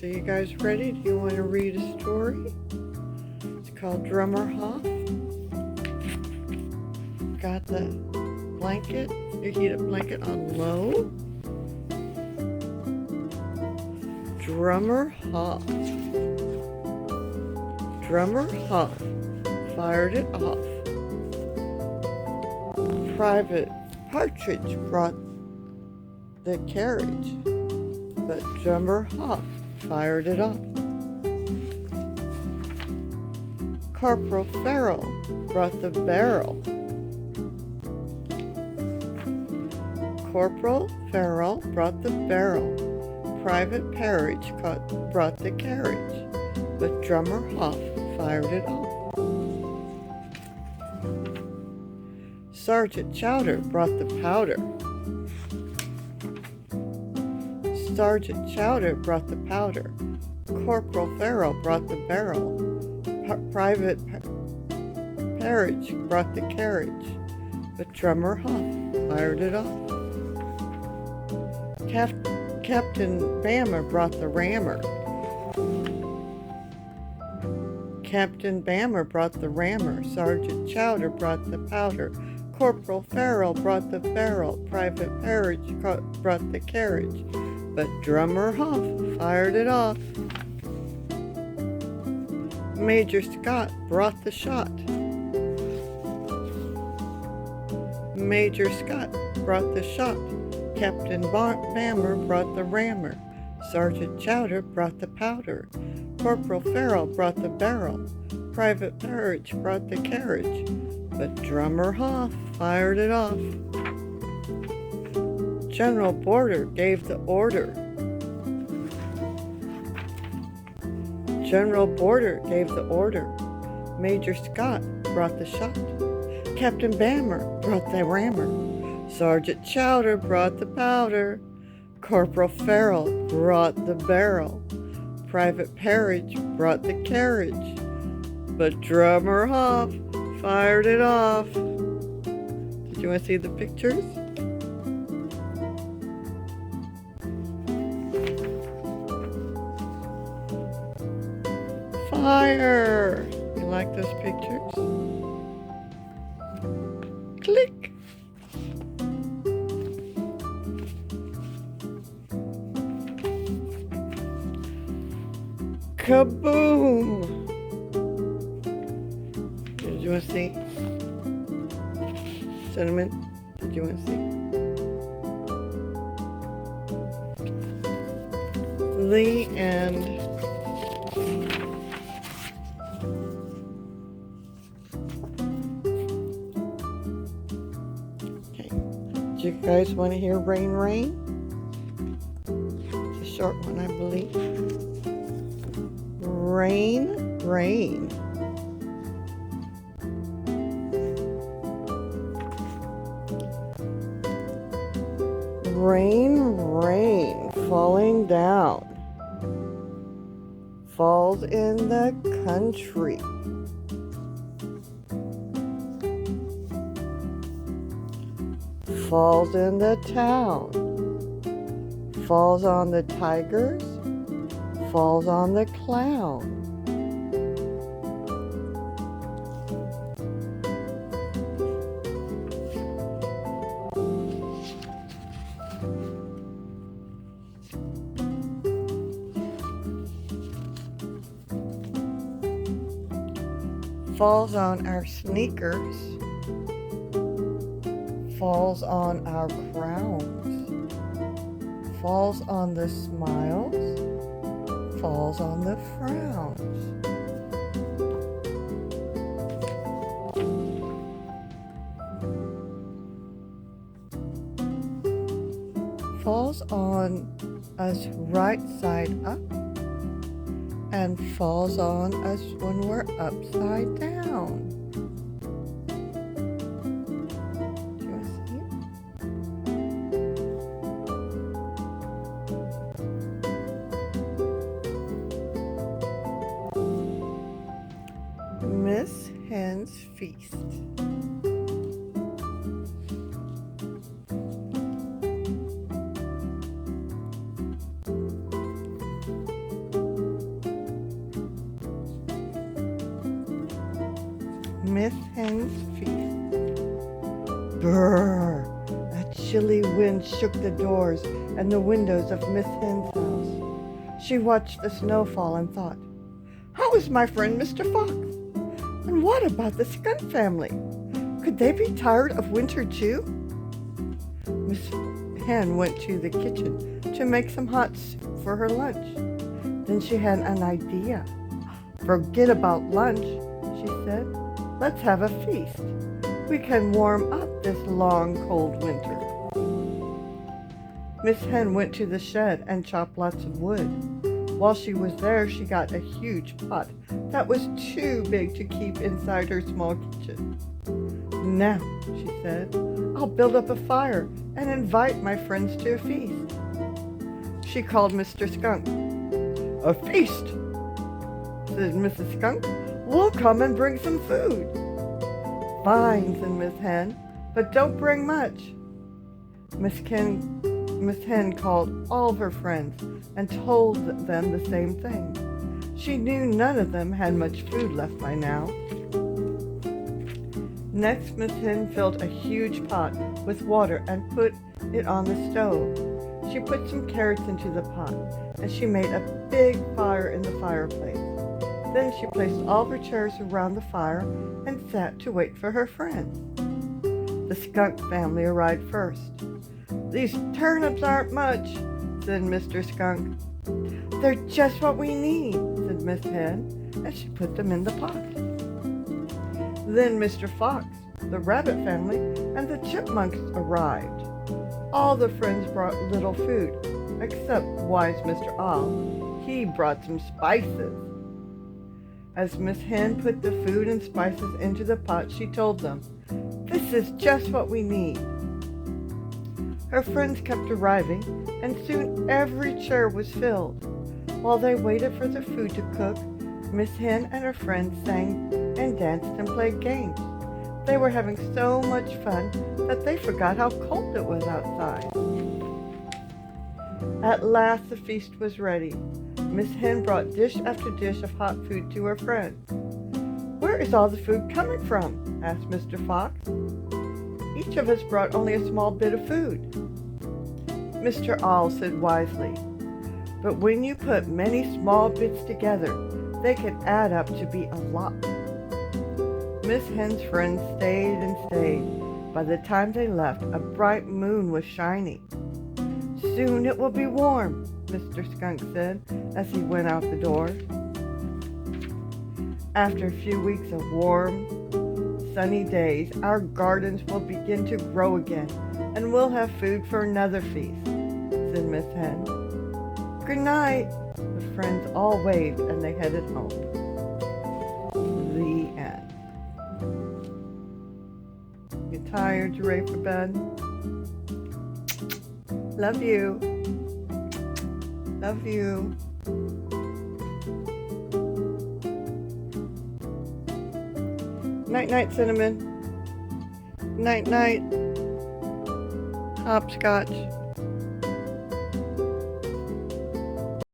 So you guys ready? Do you want to read a story? It's called Drummer Hoff. Got the blanket, the heated blanket on low. Drummer Hoff. Drummer Hoff fired it off. Private Partridge brought the carriage, but Drummer Hoff fired it off. Corporal Farrell brought the barrel. Corporal Farrell brought the barrel. Private Parridge brought the carriage, but Drummer Hoff fired it off. Sergeant Chowder brought the powder. Sergeant Chowder brought the powder. Corporal Farrell brought the barrel. Private Parridge brought the carriage, but Drummer Hoff fired it off. Captain Bammer brought the rammer. Captain Bammer brought the rammer. Sergeant Chowder brought the powder. Corporal Farrell brought the barrel. Private Parridge brought the carriage, but Drummer Hoff fired it off. Major Scott brought the shot. Major Scott brought the shot. Captain Bammer brought the rammer. Sergeant Chowder brought the powder. Corporal Farrell brought the barrel. Private Parridge brought the carriage, but Drummer Hoff fired it off. General Border gave the order. General Border gave the order. Major Scott brought the shot. Captain Bammer brought the rammer. Sergeant Chowder brought the powder. Corporal Farrell brought the barrel. Private Parridge brought the carriage, but Drummer Hoff fired it off. Did you want to see the pictures? Fire! You like those pictures? Click! Kaboom! Did you want to see? Cinnamon, did you want to see? The end. Okay. Do you guys want to hear Rain Rain? It's a short one, I believe. Rain, rain. Rain, rain, falling down. Falls in the country. Falls in the town. Falls on the tigers. Falls on the clown. Falls on our sneakers. Falls on our crowns. Falls on the smiles. Falls on the frowns. Falls on us right side up and falls on us when we're upside down. Do you want to see it? Miss Hen's Feast. Miss Hen's feast. Brrr! A chilly wind shook the doors and the windows of Miss Hen's house. She watched the snow fall and thought, "How is my friend Mr. Fox? And what about the skunk family? Could they be tired of winter too?" Miss Hen went to the kitchen to make some hot soup for her lunch. Then she had an idea. "Forget about lunch," she said. "Let's have a feast. We can warm up this long, cold winter." Miss Hen went to the shed and chopped lots of wood. While she was there, she got a huge pot that was too big to keep inside her small kitchen. "Now," she said, "I'll build up a fire and invite my friends to a feast." She called Mr. Skunk. "A feast," said Mrs. Skunk. "We'll come and bring some food." "Fine," said Miss Hen, "but don't bring much." Miss Hen called all of her friends and told them the same thing. She knew none of them had much food left by now. Next, Miss Hen filled a huge pot with water and put it on the stove. She put some carrots into the pot, and she made a big fire in the fireplace. Then she placed all her chairs around the fire and sat to wait for her friends. The skunk family arrived first. "These turnips aren't much," said Mr. Skunk. "They're just what we need," said Miss Hen, and she put them in the pot. Then Mr. Fox, the rabbit family, and the chipmunks arrived. All the friends brought little food, except wise Mr. Owl. He brought some spices. As Miss Hen put the food and spices into the pot, she told them, "This is just what we need." Her friends kept arriving, and soon every chair was filled. While they waited for the food to cook, Miss Hen and her friends sang and danced and played games. They were having so much fun that they forgot how cold it was outside. At last the feast was ready. Miss Hen brought dish after dish of hot food to her friends. "Where is all the food coming from?" asked Mr. Fox. "Each of us brought only a small bit of food." Mr. Owl said wisely, "But when you put many small bits together, they can add up to be a lot." Miss Hen's friends stayed and stayed. By the time they left, a bright moon was shining. "Soon it will be warm," Mr. Skunk said as he went out the door. After a few weeks of warm, sunny days, our gardens will begin to grow again, and we'll have food for another feast, said Miss Hen. "Good night." The friends all waved and they headed home. The end. You tired? You ready for bed? Love you. Love you. Night night, Cinnamon. Night night. Hopscotch.